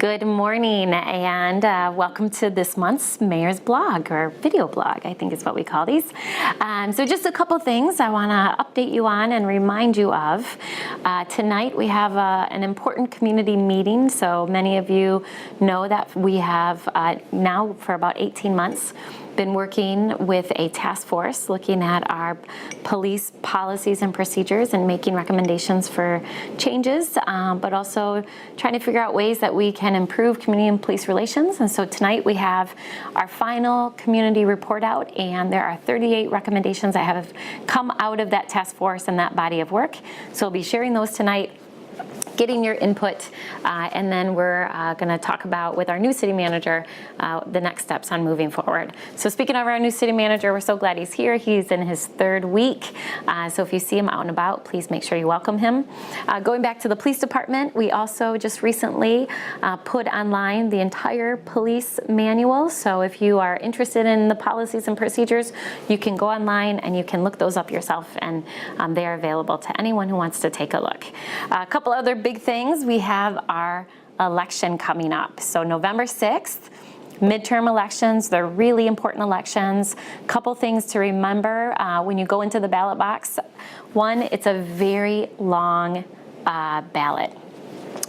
Good morning and welcome to this month's Mayor's Blog, or video blog, I think is what we call these. So just a couple things I want to update you on and remind you of. Tonight we have an important community meeting. So many of you know that we have now for about 18 months been working with a task force looking at our police policies and procedures and making recommendations for changes, but also trying to figure out ways that we can improve community and police relations. And so tonight we have our final community report out, and there are 38 recommendations that have come out of that task force and that body of work. So we'll be sharing those tonight, getting your input, and then we're going to talk about with our new city manager the next steps on moving forward. So speaking of our new city manager, we're so glad he's here. He's in his third week. So if you see him out and about, please make sure you welcome him. Going back to the police department, we also just recently put online the entire police manual. So if you are interested in the policies and procedures, you can go online and you can look those up yourself, and they are available to anyone who wants to take a look. A couple other big things. We have our election coming up. So November 6th, midterm elections. They're really important elections. Couple things to remember when you go into the ballot box. One, it's a very long ballot.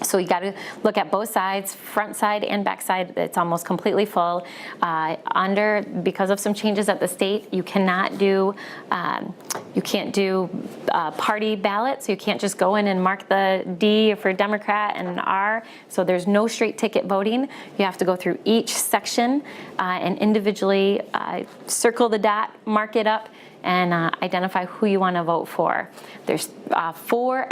So you got to look at both sides, front side and back side. It's almost completely full. Because of some changes at the state, you can't do party ballots. So you can't just go in and mark the D for Democrat and an R. So there's no straight ticket voting. You have to go through each section and individually circle the dot, mark it up, and identify who you want to vote for. There's for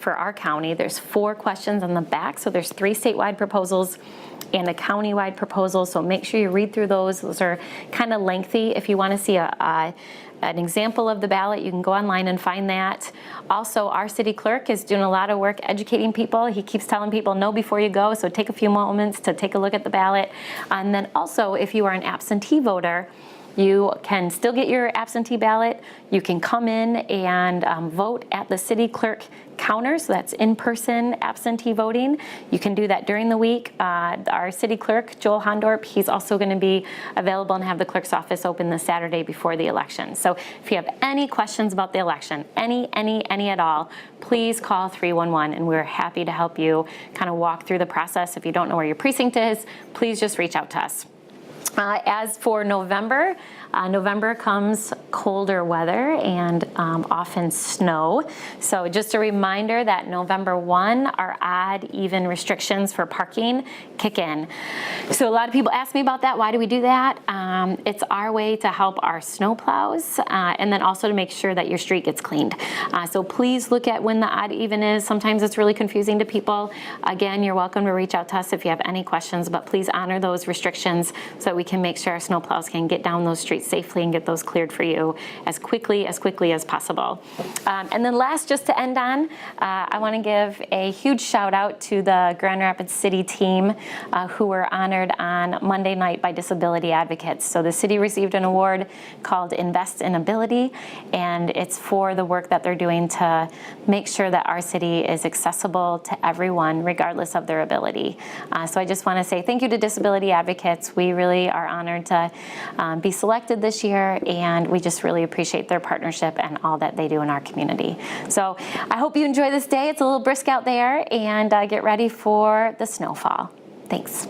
our county, there's 4 questions on the back. So there's 3 statewide proposals and a countywide proposal. So make sure you read through those. Those are kind of lengthy. If you want to see an example of the ballot, you can go online and find that. Also, our city clerk is doing a lot of work educating people. He keeps telling people know before you go, so take a few moments to take a look at the ballot. And then also, if you are an absentee voter, you can still get your absentee ballot. You can come in and vote at the city clerk counter, so that's in-person absentee voting. You can do that during the week. Our city clerk, Joel Hondorp, he's also going to be available and have the clerk's office open the Saturday before the election. So if you have any questions about the election, any at all, please call 311, and we're happy to help you kind of walk through the process. If you don't know where your precinct is, please just reach out to us. As for November, November comes colder weather and often snow. So just a reminder that November 1, our odd even restrictions for parking kick in. So a lot of people ask me about that. Why do we do that? It's our way to help our snow plows and then also to make sure that your street gets cleaned. So please look at when the odd even is. Sometimes it's really confusing to people. Again, you're welcome to reach out to us if you have any questions, but please honor those restrictions so that we can make sure our snow plows can get down those streets safely and get those cleared for you as quickly as possible. And then last, just to end on, I want to give a huge shout out to the Grand Rapids City team who were honored on Monday night by disability advocates. So the city received an award called Invest in Ability, and it's for the work that they're doing to make sure that our city is accessible to everyone regardless of their ability. So I just want to say thank you to disability advocates. We really are honored to be selected this year, and we just really appreciate their partnership and all that they do in our community. So I hope you enjoy this day. It's a little brisk out there, and get ready for the snowfall. Thanks.